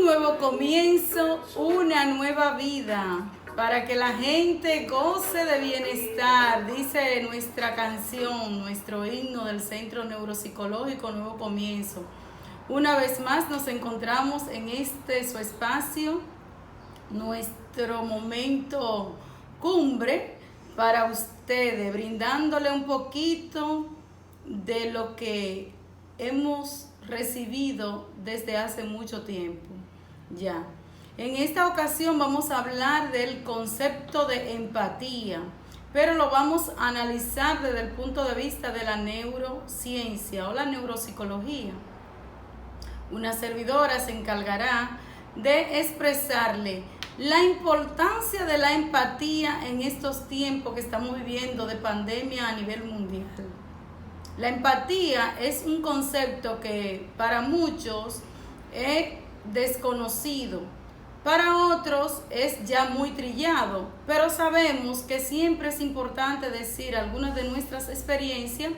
Un nuevo comienzo, una nueva vida, para que la gente goce de bienestar, dice nuestra canción, nuestro himno del Centro Neuropsicológico Nuevo Comienzo. Una vez más nos encontramos en su espacio, nuestro momento cumbre para ustedes, brindándole un poquito de lo que hemos recibido desde hace mucho tiempo ya. En esta ocasión vamos a hablar del concepto de empatía, pero lo vamos a analizar desde el punto de vista de la neurociencia o la neuropsicología. Una servidora se encargará de expresarle la importancia de la empatía en estos tiempos que estamos viviendo de pandemia a nivel mundial. La empatía es un concepto que para muchos es desconocido, para otros es ya muy trillado, pero sabemos que siempre es importante decir algunas de nuestras experiencias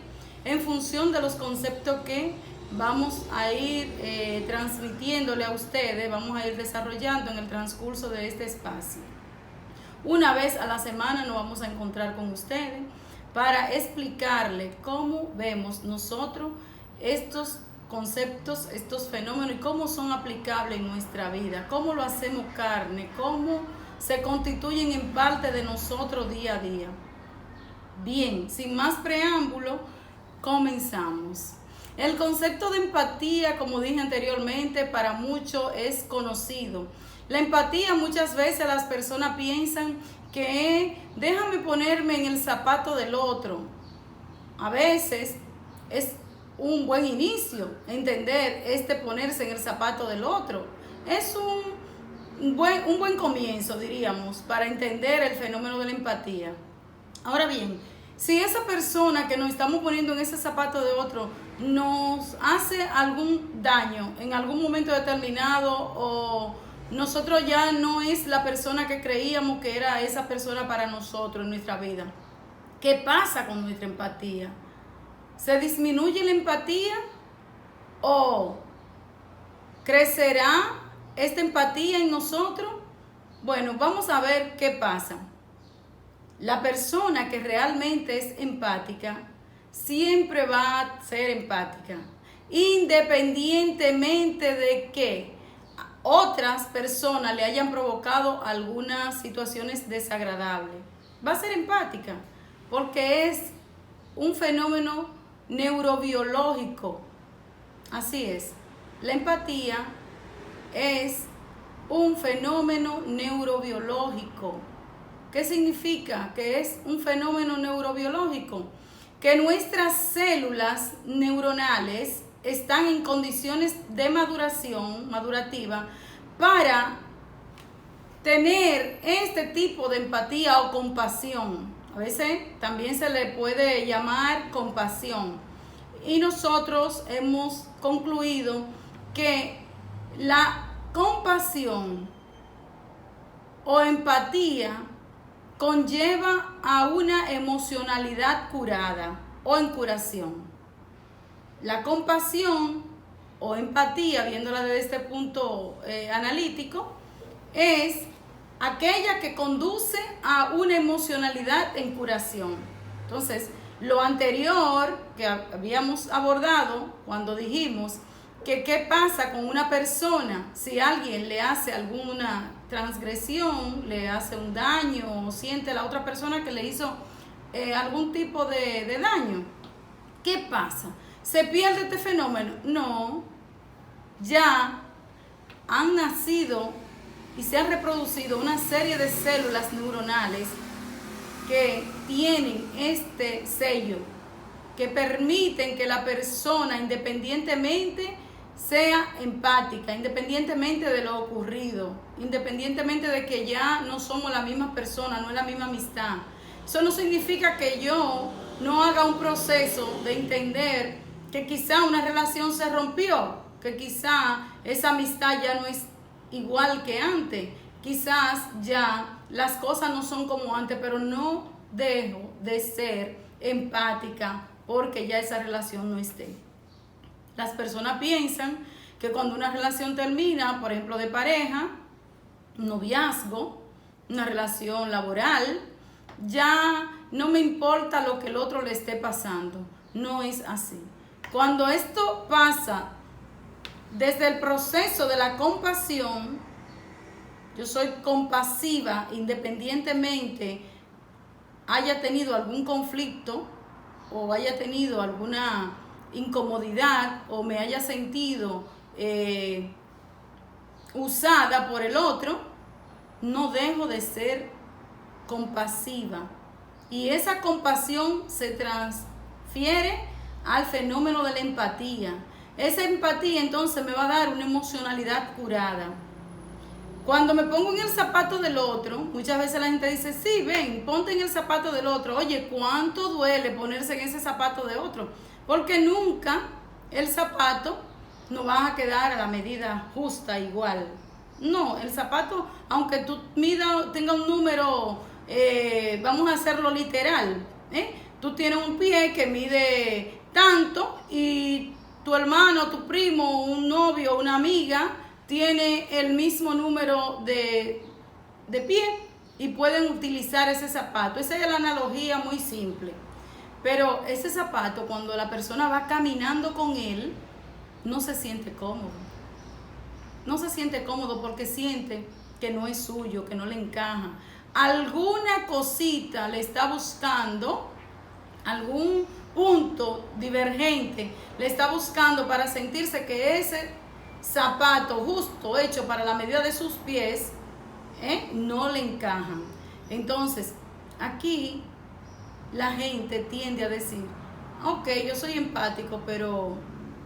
en función de los conceptos que vamos a ir transmitiéndole a ustedes, vamos a ir desarrollando en el transcurso de este espacio. Una vez a la semana nos vamos a encontrar con ustedes para explicarle cómo vemos nosotros estos conceptos, estos fenómenos y cómo son aplicables en nuestra vida, cómo lo hacemos carne, cómo se constituyen en parte de nosotros día a día. Bien, sin más preámbulo, comenzamos. El concepto de empatía, como dije anteriormente, para muchos es conocido. La empatía, muchas veces las personas piensan que déjame ponerme en el zapato del otro. A veces es un buen inicio entender ponerse en el zapato del otro. Es un buen comienzo, diríamos, para entender el fenómeno de la empatía. Ahora bien, si esa persona que nos estamos poniendo en ese zapato de otro nos hace algún daño en algún momento determinado, o nosotros ya no es la persona que creíamos que era esa persona para nosotros en nuestra vida, ¿qué pasa con nuestra empatía? ¿Se disminuye la empatía o crecerá esta empatía en nosotros? Bueno, vamos a ver qué pasa. La persona que realmente es empática siempre va a ser empática, independientemente de que otras personas le hayan provocado algunas situaciones desagradables. Va a ser empática porque es un fenómeno neurobiológico. Así es, la empatía es un fenómeno neurobiológico. ¿Qué significa que es un fenómeno neurobiológico? Que nuestras células neuronales están en condiciones de madurativa para tener este tipo de empatía o compasión. A veces también se le puede llamar compasión. Y nosotros hemos concluido que la compasión o empatía conlleva a una emocionalidad curada o en curación. La compasión o empatía, viéndola desde este punto analítico, es aquella que conduce a una emocionalidad en curación. Entonces, lo anterior que habíamos abordado cuando dijimos que qué pasa con una persona si alguien le hace alguna transgresión, le hace un daño o siente a la otra persona que le hizo algún tipo de daño. ¿Qué pasa? ¿Se pierde este fenómeno? No, ya han nacido y se han reproducido una serie de células neuronales que tienen este sello, que permiten que la persona independientemente sea empática, independientemente de lo ocurrido, independientemente de que ya no somos la misma persona, no es la misma amistad. Eso no significa que yo no haga un proceso de entender que quizá una relación se rompió, que quizá esa amistad ya no es igual que antes, quizás ya las cosas no son como antes, pero no dejo de ser empática porque ya esa relación no esté. Las personas piensan que cuando una relación termina, por ejemplo de pareja, un noviazgo, una relación laboral, ya no me importa lo que el otro le esté pasando. No es así. Cuando esto pasa desde el proceso de la compasión, yo soy compasiva independientemente haya tenido algún conflicto o haya tenido alguna incomodidad o me haya sentido usada por el otro, no dejo de ser compasiva. Y esa compasión se transfiere al fenómeno de la empatía. Esa empatía entonces me va a dar una emocionalidad curada. Cuando me pongo en el zapato del otro, muchas veces la gente dice, sí, ven, ponte en el zapato del otro. Oye, ¿cuánto duele ponerse en ese zapato de otro? Porque nunca el zapato no va a quedar a la medida justa, igual. No, el zapato, aunque tú tenga un número, vamos a hacerlo literal, tú tienes un pie que mide tanto y tu hermano, tu primo, un novio, una amiga tiene el mismo número de pie y pueden utilizar ese zapato. Esa es la analogía muy simple. Pero ese zapato, cuando la persona va caminando con él, no se siente cómodo. No se siente cómodo porque siente que no es suyo, que no le encaja. Alguna cosita le está buscando, algún punto divergente le está buscando para sentirse que ese zapato justo hecho para la medida de sus pies no le encajan. Entonces, aquí la gente tiende a decir, ok, yo soy empático, pero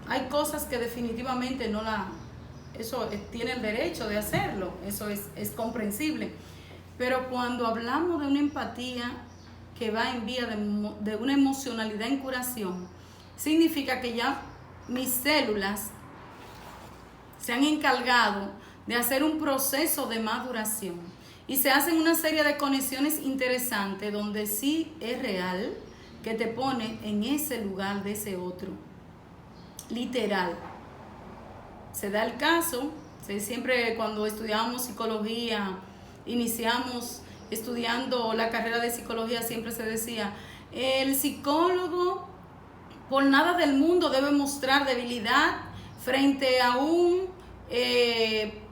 hay cosas que definitivamente eso tiene el derecho de hacerlo, eso es comprensible. Pero cuando hablamos de una empatía que va en vía de una emocionalidad en curación, significa que ya mis células se han encargado de hacer un proceso de maduración y se hacen una serie de conexiones interesantes donde sí es real que te pone en ese lugar de ese otro, literal. Se da el caso, siempre cuando estudiamos psicología, iniciamos estudiando la carrera de psicología, siempre se decía, el psicólogo por nada del mundo debe mostrar debilidad frente a un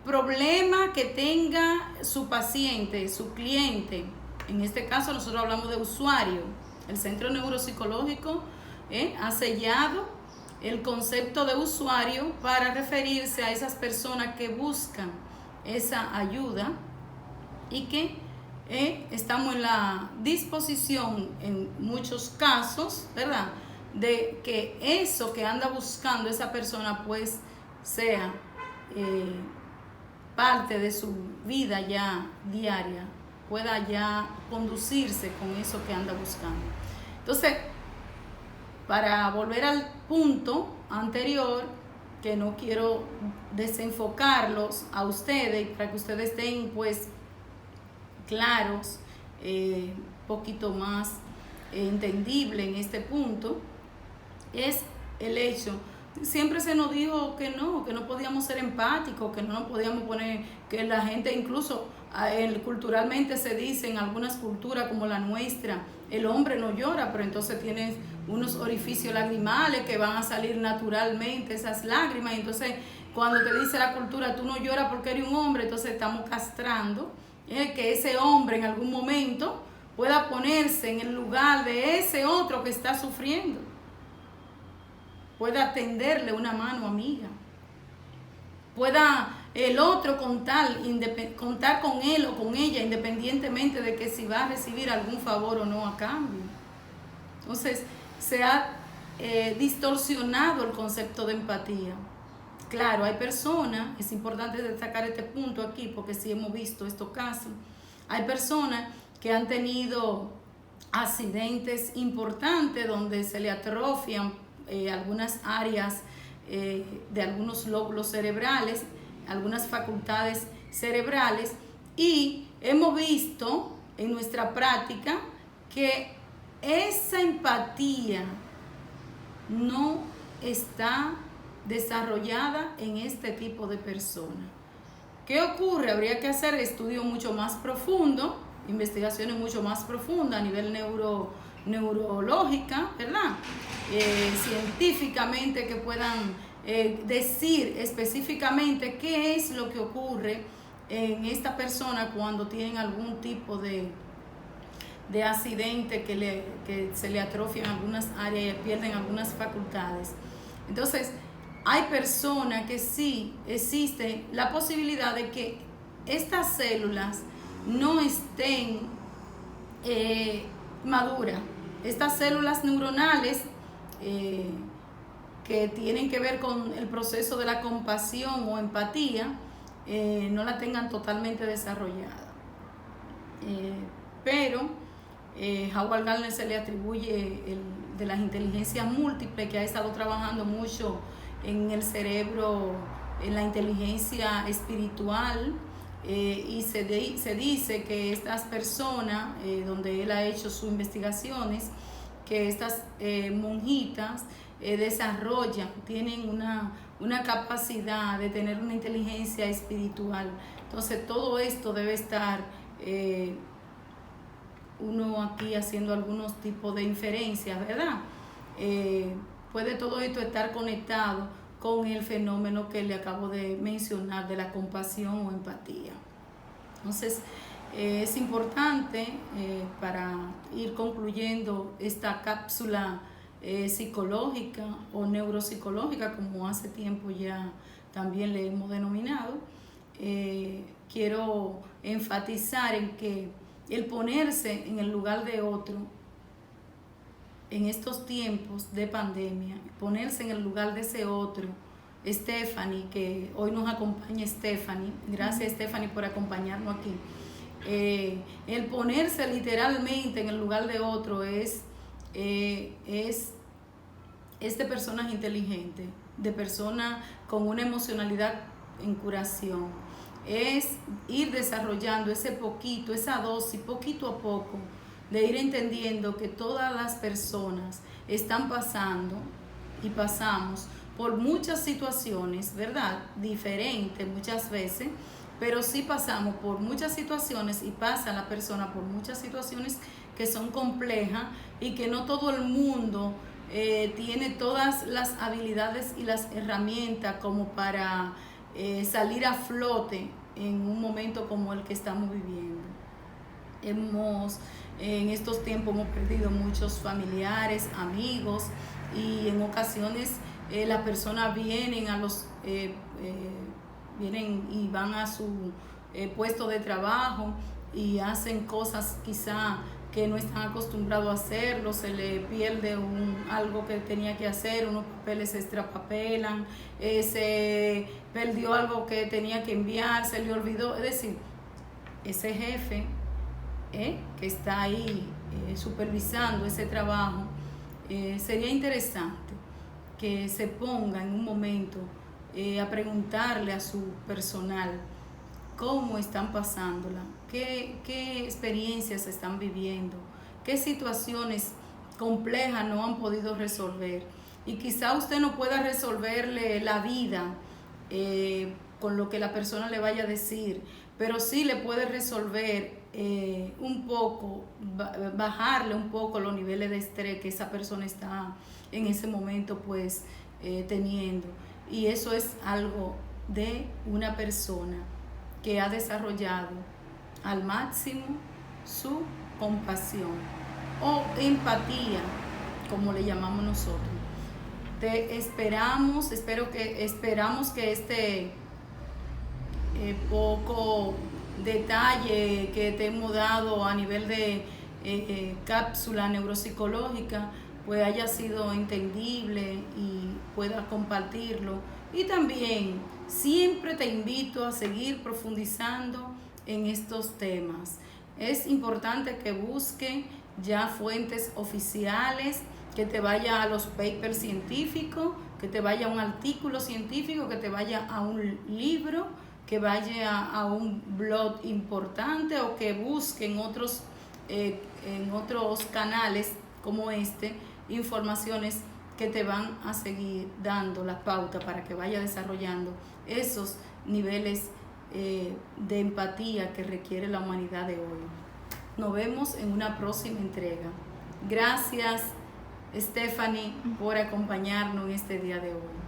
problema que tenga su paciente, su cliente. En este caso nosotros hablamos de usuario. El Centro Neuropsicológico ha sellado el concepto de usuario para referirse a esas personas que buscan esa ayuda y que estamos en la disposición en muchos casos, ¿verdad?, de que eso que anda buscando esa persona pues sea parte de su vida ya diaria, pueda ya conducirse con eso que anda buscando. Entonces, para volver al punto anterior, que no quiero desenfocarlos a ustedes, para que ustedes estén pues claros, poquito más entendible en este punto, es el hecho. Siempre se nos dijo que no podíamos ser empáticos, que no nos podíamos poner, que la gente incluso culturalmente se dice en algunas culturas como la nuestra, el hombre no llora, pero entonces tienes unos orificios lagrimales que van a salir naturalmente esas lágrimas, y entonces cuando te dice la cultura tú no lloras porque eres un hombre, entonces estamos castrando que ese hombre en algún momento pueda ponerse en el lugar de ese otro que está sufriendo, pueda tenderle una mano amiga, pueda el otro contar con él o con ella independientemente de que si va a recibir algún favor o no a cambio. Entonces se ha distorsionado el concepto de empatía. Claro, hay personas, es importante destacar este punto aquí porque sí hemos visto estos casos, hay personas que han tenido accidentes importantes donde se le atrofian algunas áreas de algunos lóbulos cerebrales, algunas facultades cerebrales, y hemos visto en nuestra práctica que esa empatía no está desarrollada en este tipo de personas. ¿Qué ocurre? Habría que hacer estudios mucho más profundos, investigaciones mucho más profundas a nivel neurológica, ¿verdad? Científicamente, que puedan decir específicamente qué es lo que ocurre en esta persona cuando tienen algún tipo de accidente que se le atrofian algunas áreas y pierden algunas facultades. Entonces, hay personas que sí existe la posibilidad de que estas células no estén maduras. Estas células neuronales que tienen que ver con el proceso de la compasión o empatía, no la tengan totalmente desarrollada. Pero Howard Gardner se le atribuye de las inteligencias múltiples, que ha estado trabajando mucho en el cerebro, en la inteligencia espiritual, y se dice que estas personas, donde él ha hecho sus investigaciones, que estas monjitas desarrollan, tienen una capacidad de tener una inteligencia espiritual. Entonces todo esto debe estar uno aquí haciendo algunos tipos de inferencias, ¿verdad? Puede todo esto estar conectado con el fenómeno que le acabo de mencionar de la compasión o empatía. Entonces, es importante para ir concluyendo esta cápsula psicológica o neuropsicológica, como hace tiempo ya también le hemos denominado. Quiero enfatizar en que el ponerse en el lugar de otro en estos tiempos de pandemia, ponerse en el lugar de ese otro, Stephanie, que hoy nos acompaña Stephanie, gracias Stephanie por acompañarnos aquí. El ponerse literalmente en el lugar de otro es de personas inteligentes, de personas con una emocionalidad en curación. Es ir desarrollando ese poquito, esa dosis, poquito a poco, de ir entendiendo que todas las personas están pasando y pasamos por muchas situaciones, ¿verdad? Diferentes muchas veces, pero sí pasamos por muchas situaciones y pasa la persona por muchas situaciones que son complejas y que no todo el mundo tiene todas las habilidades y las herramientas como para salir a flote en un momento como el que estamos viviendo. En estos tiempos hemos perdido muchos familiares, amigos, y en ocasiones las personas vienen y van a su puesto de trabajo y hacen cosas quizá que no están acostumbrados a hacerlo, se le pierde algo que tenía que hacer, unos papeles se extrapapelan, se perdió algo que tenía que enviar, se le olvidó. Es decir, ese jefe que está ahí supervisando ese trabajo, sería interesante que se ponga en un momento a preguntarle a su personal cómo están pasándola, qué experiencias están viviendo, qué situaciones complejas no han podido resolver. Y quizá usted no pueda resolverle la vida con lo que la persona le vaya a decir, pero sí le puede resolver un poco, bajarle un poco los niveles de estrés que esa persona está en ese momento pues teniendo. Y eso es algo de una persona que ha desarrollado al máximo su compasión o empatía, como le llamamos nosotros. Esperamos que este poco detalle que te hemos dado a nivel de cápsula neuropsicológica pues haya sido entendible y pueda compartirlo. Y también siempre te invito a seguir profundizando en estos temas. Es importante que busque ya fuentes oficiales, que te vaya a los papers científicos, que te vaya a un artículo científico, que te vaya a un libro, que vaya a un blog importante o que busque en otros canales como informaciones que te van a seguir dando las pautas para que vaya desarrollando esos niveles de empatía que requiere la humanidad de hoy. Nos vemos en una próxima entrega. Gracias, Stephanie, por acompañarnos en este día de hoy.